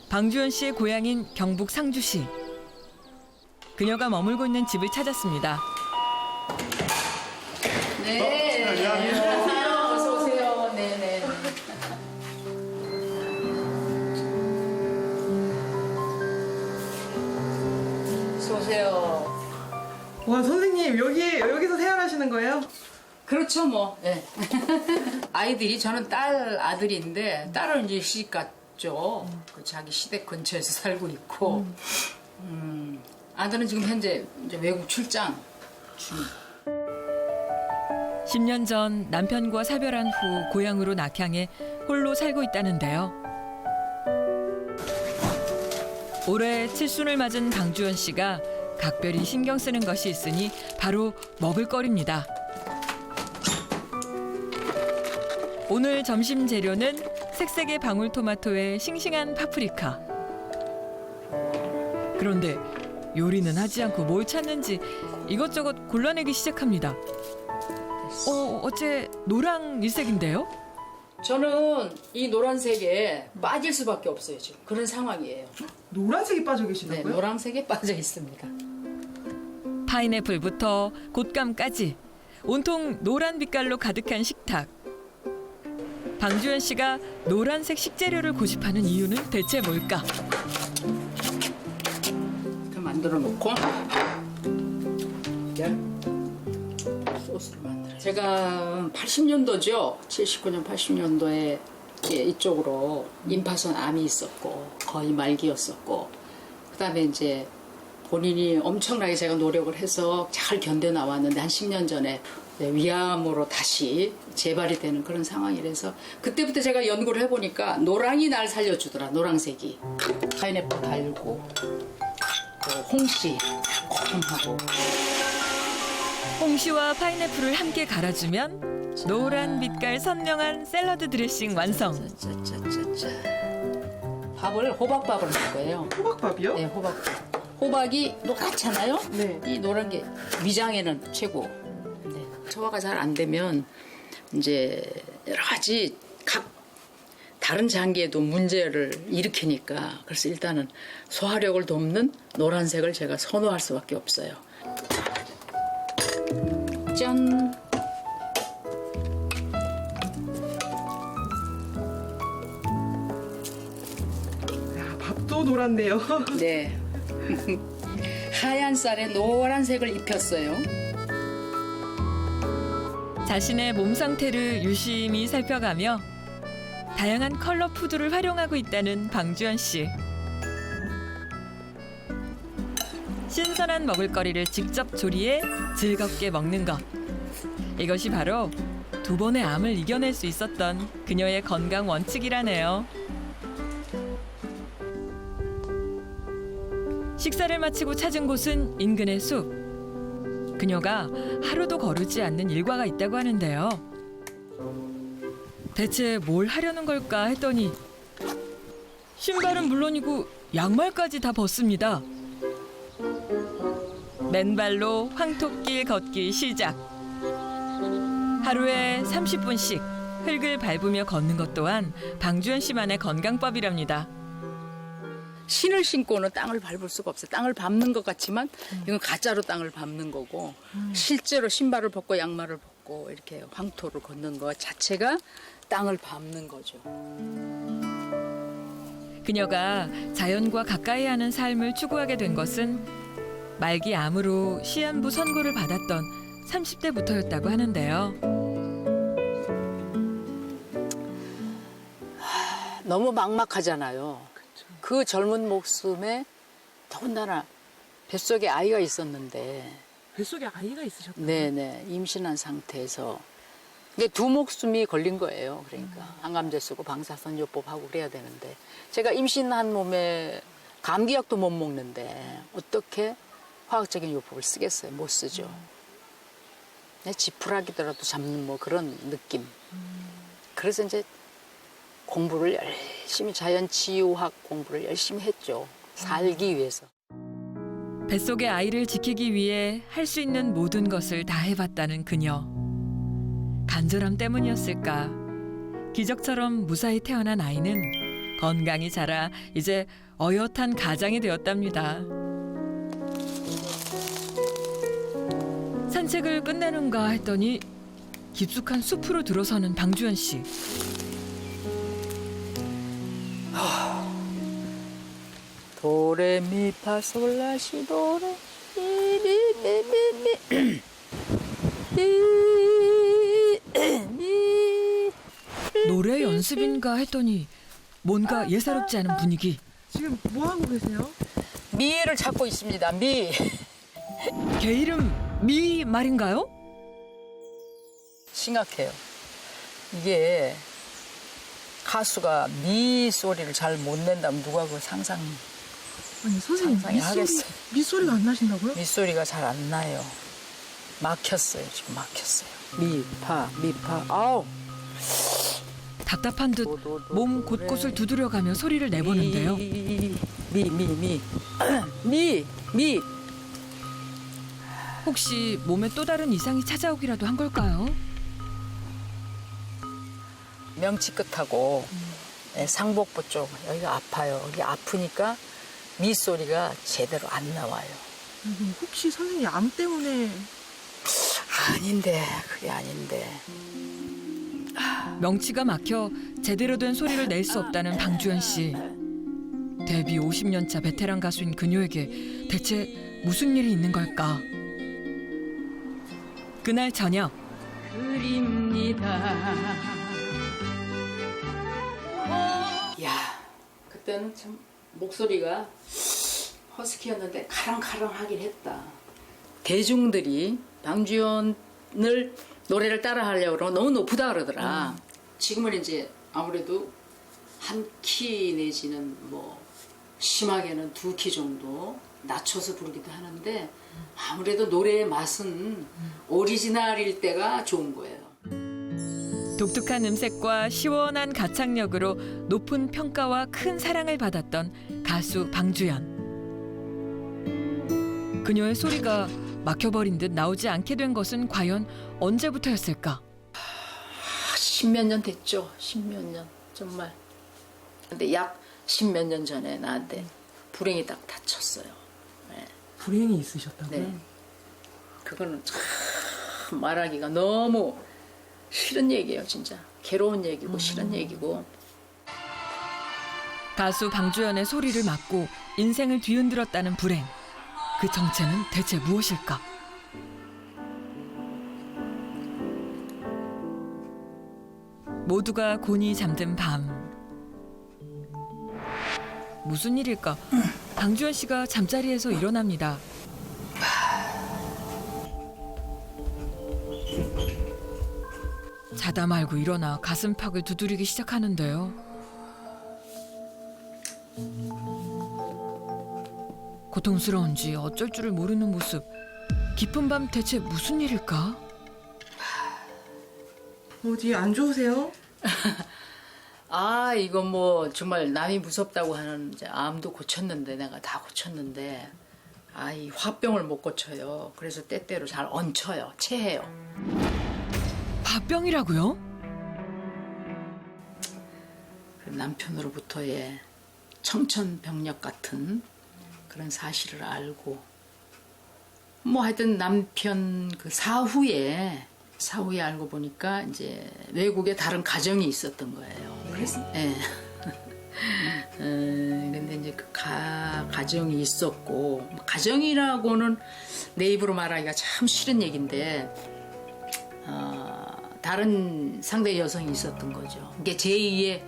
방주연 씨의 고향인 경북 상주시. 그녀가 머물고 있는 집을 찾았습니다. 네. 안녕하세요. 어서 오세요. 네네. 어서 오세요. 와, 선생님, 여기서 생활하시는 거예요? 그렇죠 뭐. 네. 아이들이 저는 아들인데 딸은 이제 시집 갔죠. 그 자기 시댁 근처에서 살고 있고. 아들은 지금 현재 이제 외국 출장 중. 10년 전 남편과 사별한 후 고향으로 낙향해 홀로 살고 있다는데요. 올해 칠순을 맞은 방주연 씨가 각별히 신경 쓰는 것이 있으니 바로 먹을거리입니다. 오늘 점심 재료는 색색의 방울토마토에 싱싱한 파프리카. 그런데 요리는 하지 않고 뭘 찾는지 이것저것 골라내기 시작합니다. 어째 노랑 일색인데요? 저는 이 노란색에 빠질 수밖에 없어요 지금 그런 상황이에요. 노란색이 빠져 네, 계시다고요? 노란색에 빠져 있습니다. 파인애플부터 곶감까지 온통 노란 빛깔로 가득한 식탁. 방주연 씨가 노란색 식재료를 고집하는 이유는 대체 뭘까? 이렇게 만들어 놓고 이제 소스를 만들어요. 제가 80년도죠. 79년 80년도에 이쪽으로 임파선 암이 있었고 거의 말기였었고 그다음에 이제 본인이 엄청나게 제가 노력을 해서 잘 견뎌 나왔는데 한 10년 전에 위암으로 다시 재발이 되는 그런 상황이라서 그때부터 제가 연구를 해보니까 노랑이 날 살려주더라. 노랑색이 파인애플 달고 홍씨 달콤하고 홍시와 파인애플을 함께 갈아주면 노란 빛깔 선명한 샐러드 드레싱 완성. 짜짜짜짜. 밥을 호박밥을 넣을 거예요. 호박밥이요? 네, 호박밥. 호박이 노랗잖아요. 네. 이 노란 게 위장에는 최고. 네. 소화가 잘 안 되면 이제 여러 가지 각 다른 장기에도 문제를 일으키니까 그래서 일단은 소화력을 돕는 노란색을 제가 선호할 수밖에 없어요. 짠. 야, 밥도 노랗네요. 네. 하얀 쌀에 노란색을 입혔어요. 자신의 몸 상태를 유심히 살펴가며 다양한 컬러 푸드를 활용하고 있다는 방주연 씨. 신선한 먹을거리를 직접 조리해 즐겁게 먹는 것. 이것이 바로 2번의 암을 이겨낼 수 있었던 그녀의 건강 원칙이라네요. 식사를 마치고 찾은 곳은 인근의 숲. 그녀가 하루도 거르지 않는 일과가 있다고 하는데요. 대체 뭘 하려는 걸까 했더니 신발은 물론이고 양말까지 다 벗습니다. 맨발로 황토길 걷기 시작. 하루에 30분씩 흙을 밟으며 걷는 것 또한 방주연 씨만의 건강법이랍니다. 신을 신고는 땅을 밟을 수가 없어요. 땅을 밟는 것 같지만 이건 가짜로 땅을 밟는 거고 실제로 신발을 벗고 양말을 벗고 이렇게 황토를 걷는 것 자체가 땅을 밟는 거죠. 그녀가 자연과 가까이 하는 삶을 추구하게 된 것은 말기 암으로 시한부 선고를 받았던 30대부터였다고 하는데요. 너무 막막하잖아요. 그 젊은 목숨에 더군다나 뱃속에 아이가 있었는데 뱃속에 아이가 있으셨다고요? 네네 임신한 상태에서 이게 2목숨이 걸린 거예요. 그러니까 항암제 쓰고 방사선요법 하고 그래야 되는데 제가 임신한 몸에 감기약도 못 먹는데 어떻게 화학적인 요법을 쓰겠어요? 못 쓰죠. 지푸라기더라도 잡는 뭐 그런 느낌. 그래서 이제 공부를 열심히 자연치유학 공부를 열심히 했죠. 살기 위해서. 뱃속의 아이를 지키기 위해 할 수 있는 모든 것을 다 해봤다는 그녀. 간절함 때문이었을까? 기적처럼 무사히 태어난 아이는 건강히 자라 이제 어엿한 가장이 되었답니다. 산책을 끝내는가 했더니 깊숙한 숲으로 들어서는 방주연 씨. 도레미파솔라시도레 미미미미미 노래 연습인가 했더니 뭔가 예사롭지 않은 분위기. 지금 뭐 하고 계세요? 미를 찾고 있습니다. 미. 개 이름 미 말인가요? 심각해요. 이게 가수가 미 소리를 잘 못 낸다면 누가 그 상상 아니 선생님 상상이 하겠어요. 밑소리가 안 나신다고요? 미소리가 잘 안 나요. 막혔어요. 지금 막혔어요. 미파 아우. 답답한 듯 몸 곳곳을 두드려가며 소리를 내보는데요. 미. 혹시 몸에 또 다른 이상이 찾아오기라도 한 걸까요? 명치 끝하고 상복부 쪽 여기가 아파요. 여기 아프니까 미 소리가 제대로 안 나와요. 혹시 선생님 암 때문에 아닌데 그게 아닌데. 명치가 막혀 제대로 된 소리를 낼 수 없다는 방주연 씨. 데뷔 50년 차 베테랑 가수인 그녀에게 대체 무슨 일이 있는 걸까? 그날 저녁 그립니다. 야, 그때는 참 목소리가 허스키였는데 카랑카랑하긴 했다. 대중들이 방주연을 노래를 따라하려고 그러면 너무 높다 그러더라. 지금은 이제 아무래도 한 키 내지는 뭐 심하게는 2키 정도 낮춰서 부르기도 하는데 아무래도 노래의 맛은 오리지널일 때가 좋은 거예요. 독특한 음색과 시원한 가창력으로 높은 평가와 큰 사랑을 받았던 가수 방주연. 그녀의 소리가 막혀버린 듯 나오지 않게 된 것은 과연 언제부터였을까? 10몇 년 됐죠. 10몇 년 정말. 근데 약 10몇 년 전에 나한테 불행이 딱 닥쳤어요. 네. 불행이 있으셨다고요? 네. 그거는 참 말하기가 너무 싫은 얘기예요, 진짜. 괴로운 얘기고 싫은 얘기고. 가수 방주연의 소리를 막고 인생을 뒤흔들었다는 불행. 그 정체는 대체 무엇일까? 모두가 곤히 잠든 밤. 무슨 일일까? 방주연 씨가 잠자리에서 일어납니다. 자다 말고 일어나 가슴팍을 두드리기 시작하는데요. 고통스러운지 어쩔 줄을 모르는 모습. 깊은 밤 대체 무슨 일일까? 어디 안 좋으세요? 아, 이거 뭐 정말 남이 무섭다고 하는 이제 암도 고쳤는데 내가 다 고쳤는데 아, 이 화병을 못 고쳐요. 그래서 때때로 잘 얹혀요. 체해요. 화병이라고요? 그 남편으로부터의 청천벽력 같은 그런 사실을 알고 뭐 하여튼 남편 그 사후에 알고 보니까 이제 외국에 다른 가정이 있었던 거예요. 그래서 예. 근데 이제 그 가정이 있었고 가정이라고는 내 입으로 말하기가 참 싫은 얘기인데 다른 상대 여성이 있었던 거죠. 이게 제2의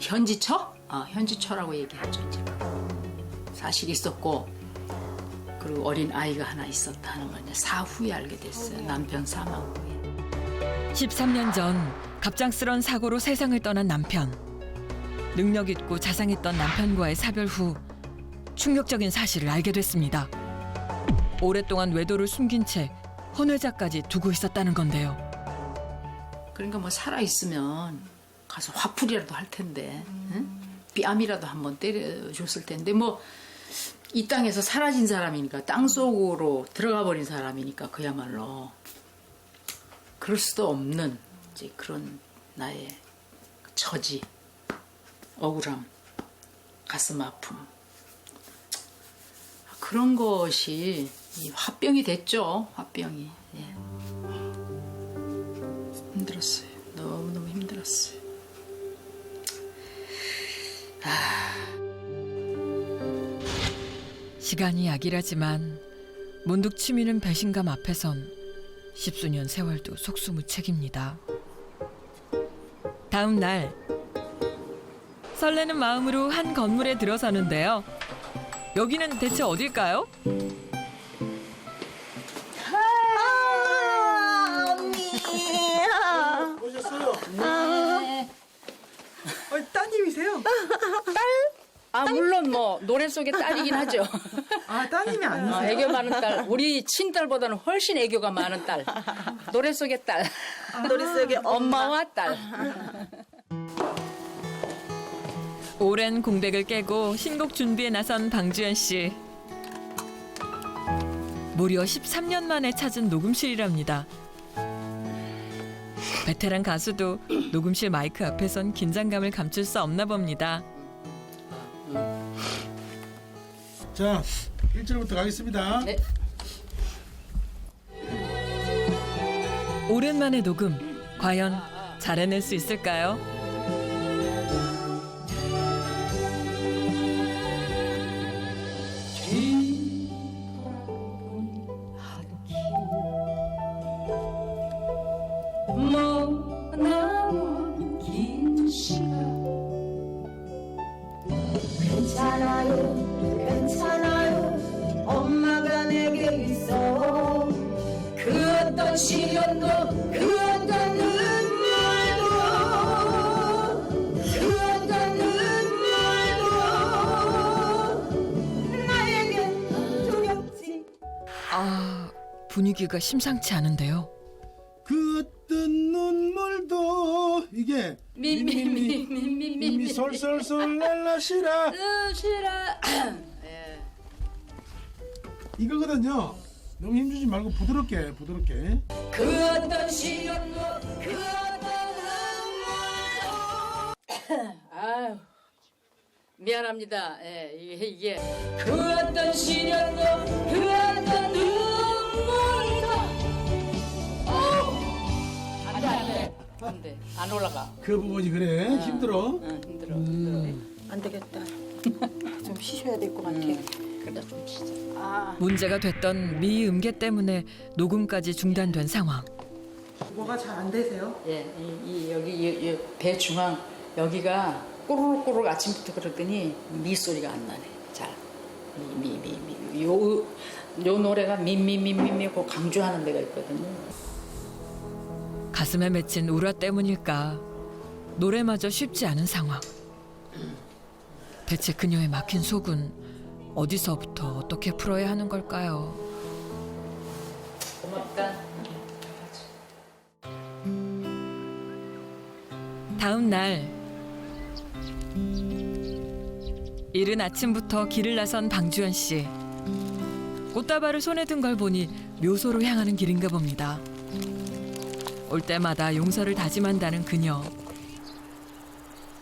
현지처? 현지처라고 얘기하죠. 이제. 사실 있었고 그리고 어린 아이가 하나 있었다는 걸 사후에 알게 됐어요. 남편 사망 후에. 13년 전 갑작스런 사고로 세상을 떠난 남편. 능력 있고 자상했던 남편과의 사별 후 충격적인 사실을 알게 됐습니다. 오랫동안 외도를 숨긴 채 혼외자까지 두고 있었다는 건데요. 그러니까 뭐 살아있으면 가서 화풀이라도 할 텐데 응? 뺨이라도 한번 때려줬을 텐데 뭐 이 땅에서 사라진 사람이니까 땅속으로 들어가 버린 사람이니까 그야말로 그럴 수도 없는 이제 그런 나의 처지. 억울함, 가슴 아픔 그런 것이 이 화병이 됐죠. 화병이. 예. 힘들었어요. 너무너무 힘들었어요. 시간이 약이라지만 문득 치미는 배신감 앞에선 십수년 세월도 속수무책입니다. 다음 날 설레는 마음으로 한 건물에 들어서는데요. 여기는 대체 어딜까요? 따님이세요? 물론 뭐 노래 속에 딸이긴 하죠. 아, 따님이 아니세요? 애교 많은 딸. 우리 친딸보다는 훨씬 애교가 많은 딸. 노래 속의 딸. 노래 속에 엄마와 딸. 오랜 공백을 깨고 신곡 준비에 나선 방주연 씨. 무려 13년 만에 찾은 녹음실이랍니다. 베테랑 가수도 녹음실 마이크 앞에선 긴장감을 감출 수 없나 봅니다. 자, 1절부터 가겠습니다. 네. 오랜만에 녹음. 과연 잘 해낼 수 있을까요? 머나먼 긴 시간 괜찮아요 괜찮아요 엄마가 내게 있어 그 어떤 시련도 그 어떤 눈물도 그 어떤 눈물도 나에겐 두렵지. 분위기가 심상치 않은데요. 그 어떤 눈물도 이게 미미 솔솔솔 날라시라 이거거든요. 너무 힘주지 말고 부드럽게 그 어떤 시련도 그 어떤 눈물도 아유 미안합니다. 예, 이게 그 어떤 시련도 그 어떤 눈물도 안돼 안 올라가. 그 부분이 그래 힘들어. 응, 힘들어. 안 되겠다. 좀 쉬셔야 될 것 같아. 그래 좀 쉬자. 문제가 됐던 미음계 때문에 녹음까지 중단된 상황. 뭐가 잘 안 되세요? 예, 여기 이 배 중앙 여기가 꼬르륵꼬르륵 아침부터 그랬더니 미 소리가 안 나네. 잘 요 노래가 미미미미미고 강조하는 데가 있거든요. 가슴에 맺힌 우라 때문일까 노래마저 쉽지 않은 상황. 대체 그녀의 막힌 속은 어디서부터 어떻게 풀어야 하는 걸까요? 고맙다. 다음 날 이른 아침부터 길을 나선 방주연 씨. 꽃다발을 손에 든 걸 보니 묘소로 향하는 길인가 봅니다. 올 때마다 용서를 다짐한다는 그녀.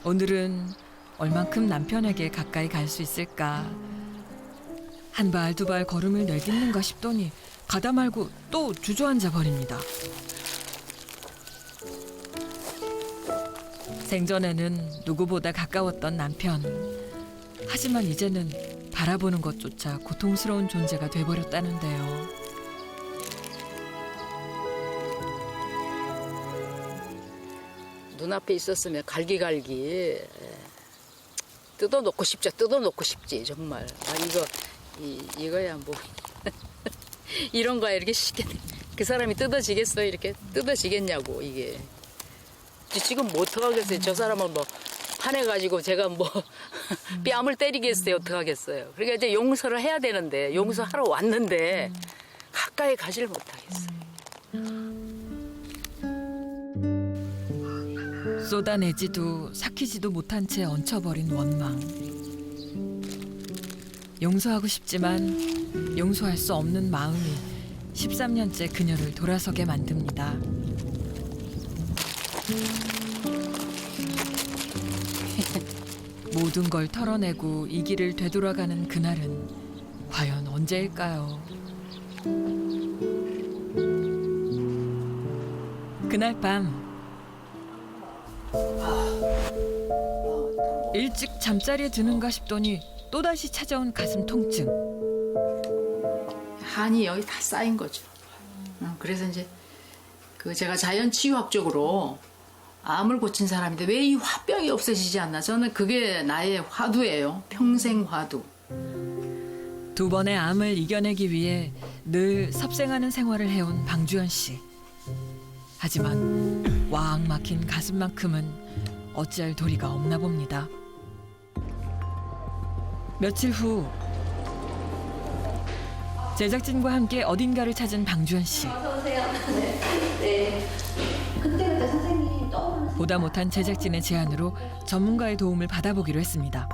오늘은 얼만큼 남편에게 가까이 갈 수 있을까? 한 발 두 발 걸음을 내딛는가 싶더니 가다 말고 또 주저앉아 버립니다. 생전에는 누구보다 가까웠던 남편. 하지만 이제는 바라보는 것조차 고통스러운 존재가 돼버렸다는데요. 눈앞에 있었으면 갈기갈기 뜯어놓고 싶죠. 뜯어놓고 싶지 정말. 이거야 뭐 이런 거야 이렇게 쉽게 그 사람이 뜯어지겠어요? 이렇게 뜯어지겠냐고 이게. 지금 뭐 어떡하겠어요? 저 사람은 뭐 화내가지고 제가 뭐 뺨을 때리겠어요? 어떡하겠어요? 그러니까 이제 용서를 해야 되는데 용서하러 왔는데 가까이 가지를 못하겠어요. 쏟아내지도 삭히지도 못한 채 얹혀버린 원망. 용서하고 싶지만 용서할 수 없는 마음이 13년째 그녀를 돌아서게 만듭니다. 모든 걸 털어내고 이 길을 되돌아가는 그날은 과연 언제일까요? 그날 밤 일찍 잠자리에 드는가 싶더니 또다시 찾아온 가슴 통증. 한이 여기 다 쌓인 거죠. 그래서 이제 제가 자연치유학적으로 암을 고친 사람인데 왜 이 화병이 없어지지 않나? 저는 그게 나의 화두예요. 평생 화두. 두 번의 암을 이겨내기 위해 늘 섭생하는 생활을 해온 방주연 씨. 하지만 왕 막힌 가슴만큼은 어찌할 도리가 없나 봅니다. 며칠 후 제작진과 함께 어딘가를 찾은 방주연 씨. 네. 그때 선생님이 떠오르는 보다 못한 제작진의 제안으로 전문가의 도움을 받아보기로 했습니다.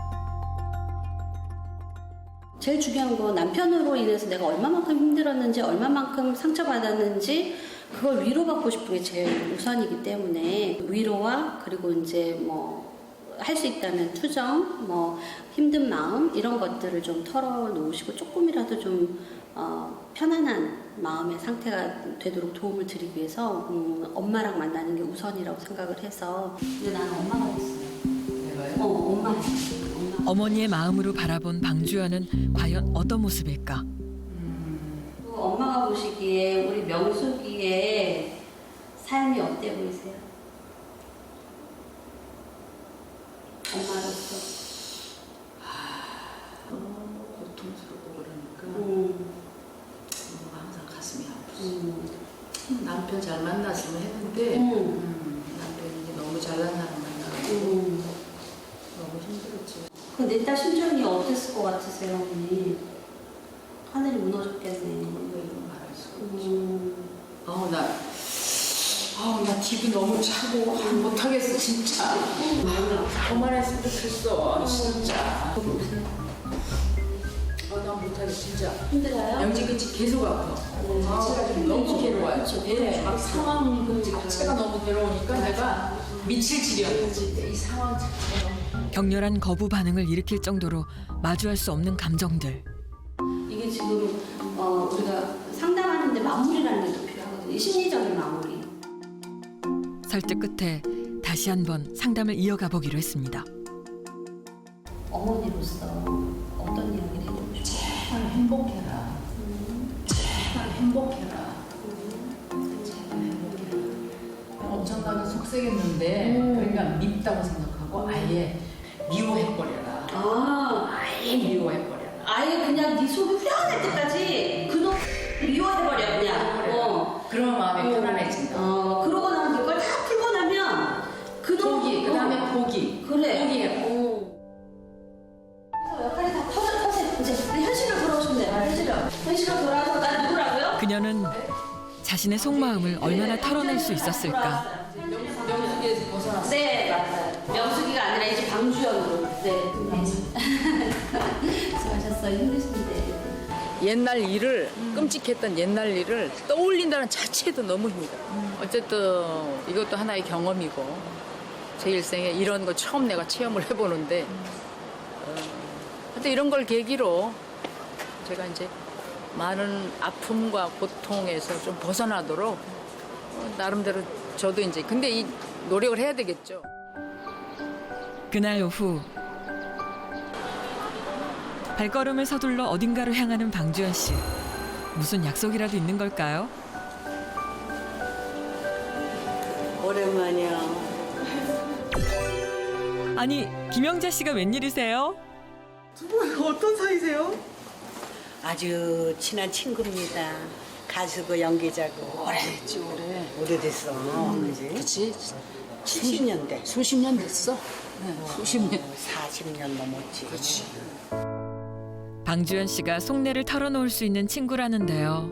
제일 중요한 건 남편으로 인해서 내가 얼마만큼 힘들었는지 얼마만큼 상처받았는지 그걸 위로받고 싶은 게 제일 우선이기 때문에 위로와 그리고 이제 뭐 할 수 있다면 투정, 뭐 힘든 마음 이런 것들을 좀 털어놓으시고 조금이라도 좀 편안한 마음의 상태가 되도록 도움을 드리기 위해서 엄마랑 만나는 게 우선이라고 생각을 해서 근데 나는 엄마가 됐어요. 내가요? 엄마. 어머니의 마음으로 바라본 방주연은 과연 어떤 모습일까? 엄마가 보시기에 우리 명숙이의 삶이 어때 보이세요? 엄마로서. 고통스럽고 그러니까 항상 가슴이 아프지. 남편 잘 만났으면 했는데 남편이 이제 너무 잘난 사람 만나고 너무 힘들었지. 내 딸 심정이 어땠을 것 같으세요, 어머니? 하늘이 무너졌겠네. 이런 말할 수가 없지. 나 기분 너무 차고 못하겠어 진짜. 그만했으면 좋겠어 진짜. 나 못하겠어 진짜. 힘들어요? 영지근지 계속 아파. 너무 괴로워요. 막 상황 자체가 너무 괴로우니까 내가 미칠 지경이지. 이 상황 자체가 너무. 격렬한 거부 반응을 일으킬 정도로 마주할 수 없는 감정들. 이게 지금 우리가 상담하는데 마무리라는 게 더 필요하거든요. 이 심리적인 마무리. 설득 끝에 다시 한번 상담을 이어가 보기로 했습니다. 어머니로서 어떤 이야기를 해주고 싶어요? 제발 행복해라. 제발 행복해라. 제발 행복해라. 엄청나게 속색였는데 그러니까 밉다고 생각하고 아예 미워해버려라. 아예 미워해버려라. 아예 그냥 네 속이 후련할 때까지 그놈 미워해버려 그냥. 그러면 마음이 편안해진다. 그러고 나면 그걸 다 풀고 나면 그놈 포기, 그 다음에 포기. 그래. 포기해. 역할이 다 터져 이제 현실로 돌아오시면 돼요. 현실로 돌아와서 난 누구라고요? 그녀는 자신의 속마음을 얼마나 털어낼 수 있었을까? 명숙이에서 벗어났어. 네, 맞아요. 명숙이가 아니라 이제 방주연으로. 네. 수고하셨어요. 힘드신데. 옛날 일을 끔찍했던 옛날 일을 떠올린다는 자체도 너무 힘들어. 어쨌든 이것도 하나의 경험이고 제 일생에 이런 거 처음 내가 체험을 해보는데 하여튼 이런 걸 계기로 제가 이제 많은 아픔과 고통에서 좀 벗어나도록 나름대로 저도 이제 근데 이 노력을 해야 되겠죠. 그날 오후 발걸음을 서둘러 어딘가로 향하는 방주연 씨. 무슨 약속이라도 있는 걸까요? 오랜만이야. 아니, 김영자 씨가 웬일이세요? 두 분 어떤 사이세요? 아주 친한 친구입니다. 가수고 연기자고. 오래됐지 오래. 오래됐어. 그지? 그치? 70년대. 수십 년 됐어. 네, 수십 년. 40년 넘었지. 그렇지. 방주연 씨가 속내를 털어놓을 수 있는 친구라는데요.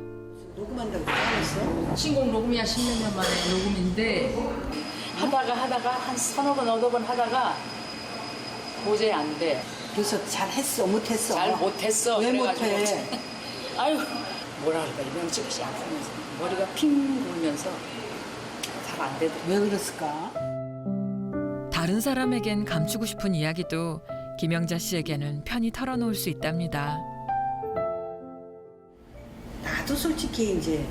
녹음한다고 그랬어? 신곡 녹음이야 10몇 년 만에 녹음인데 하다가 한 서너 번, 여덟 번 하다가 도저히 안 돼. 그래서 잘했어? 못했어? 잘 못했어. 왜 그래가지고 못해? 아유 뭐라 그럴까 명치듯이 아프면서 머리가 핑 돌면서 잘 안 되더라고. 왜 그랬을까? 다른 사람에겐 감추고 싶은 이야기도 김영자 씨에게는 편히 털어놓을 수 있답니다. 나도 솔직히 이제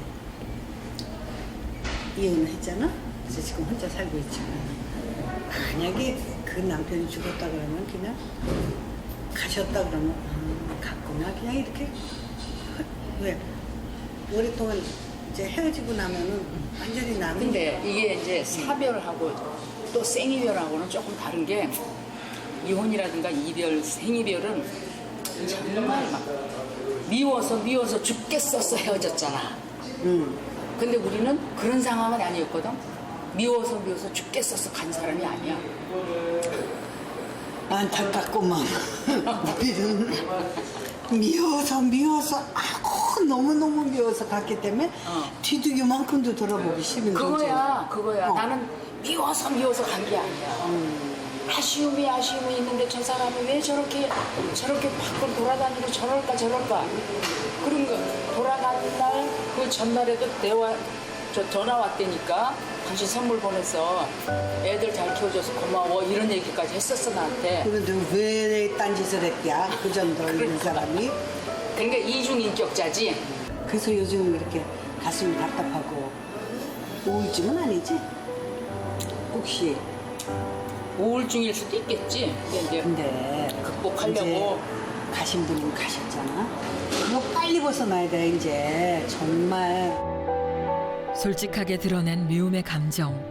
이혼을 했잖아. 그래서 지금 혼자 살고 있지만 만약에 그 남편이 죽었다 그러면 그냥 가셨다 그러면 갔구나 그냥 이렇게 왜 오랫동안 이제 헤어지고 나면은 완전히 나는. 근데 이게 이제 사별하고 또 생이별하고는 조금 다른 게 이혼이라든가 이별, 생이별은 정말 막 미워서 죽겠어서 헤어졌잖아. 근데 우리는 그런 상황은 아니었거든. 미워서 죽겠어서 간 사람이 아니야. 안타깝구만. 우리는 미워서 너무너무 미워서 갔기 때문에 뒤두기만큼도 돌아보기 싫은 거지. 그거야. 나는 미워서 간 게 아니야. 아쉬움이 있는데 저 사람이 왜 저렇게 밖으로 돌아다니고 저럴까. 그런 거 돌아가는 날 그 전날에도 전화 왔다니까. 당신 선물 보내서 애들 잘 키워줘서 고마워 이런 얘기까지 했었어 나한테. 그런데 왜 딴짓을 했냐 그 정도 있는 사람이. 그러니까 이중인격자지. 그래서 요즘 이렇게 가슴이 답답하고 우울증은 아니지? 혹시. 우울증일 수도 있겠지. 근데 극복하려고. 이제 가신 분은 가셨잖아. 그거 빨리 벗어나야 돼 이제 정말. 솔직하게 드러낸 미움의 감정.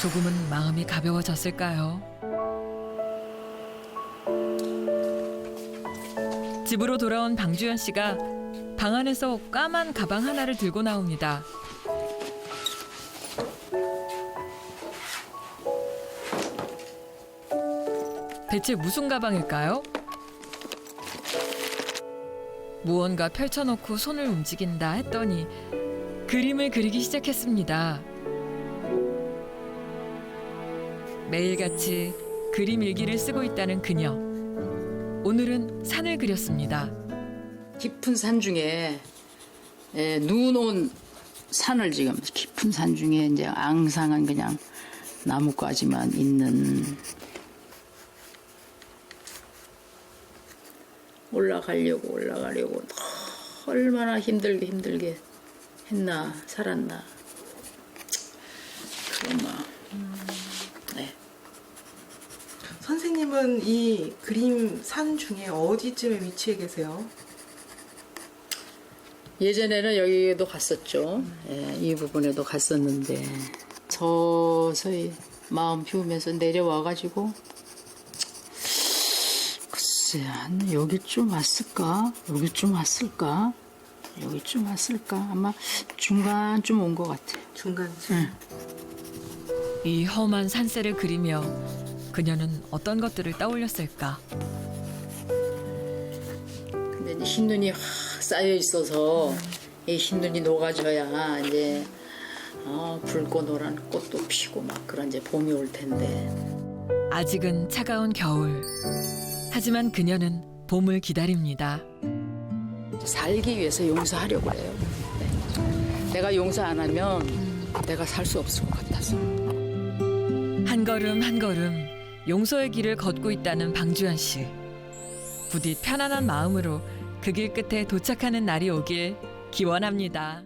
조금은 마음이 가벼워졌을까요? 집으로 돌아온 방주연 씨가 방 안에서 까만 가방 하나를 들고 나옵니다. 대체 무슨 가방일까요? 무언가 펼쳐놓고 손을 움직인다 했더니 그림을 그리기 시작했습니다. 매일같이 그림 일기를 쓰고 있다는 그녀. 오늘은 산을 그렸습니다. 깊은 산 중에 눈 온 산을 지금 깊은 산 중에 이제 앙상한 그냥 나뭇가지만 있는 올라가려고 얼마나 힘들게 했나 살았나 그런 마음. 네. 선생님은 이 그림 산 중에 어디쯤에 위치해 계세요? 예전에는 여기도 갔었죠. 예, 이 부분에도 갔었는데 서서히 마음 비우면서 내려와가지고 글쎄 한 여기쯤 왔을까? 아마 중간쯤 온 것 같아. 중간쯤. 이 험한 산세를 그리며 그녀는 어떤 것들을 떠올렸을까? 근데 이제 흰눈이 확 쌓여 있어서 이 흰눈이 녹아져야 이제 붉고 노란 꽃도 피고 막 그런 이제 봄이 올 텐데. 아직은 차가운 겨울. 하지만 그녀는 봄을 기다립니다. 살기 위해서 용서하려고 해요. 네. 내가 용서 안 하면 내가 살 수 없을 것 같아서. 한 걸음 한 걸음 용서의 길을 걷고 있다는 방주연 씨. 부디 편안한 마음으로 그 길 끝에 도착하는 날이 오길 기원합니다.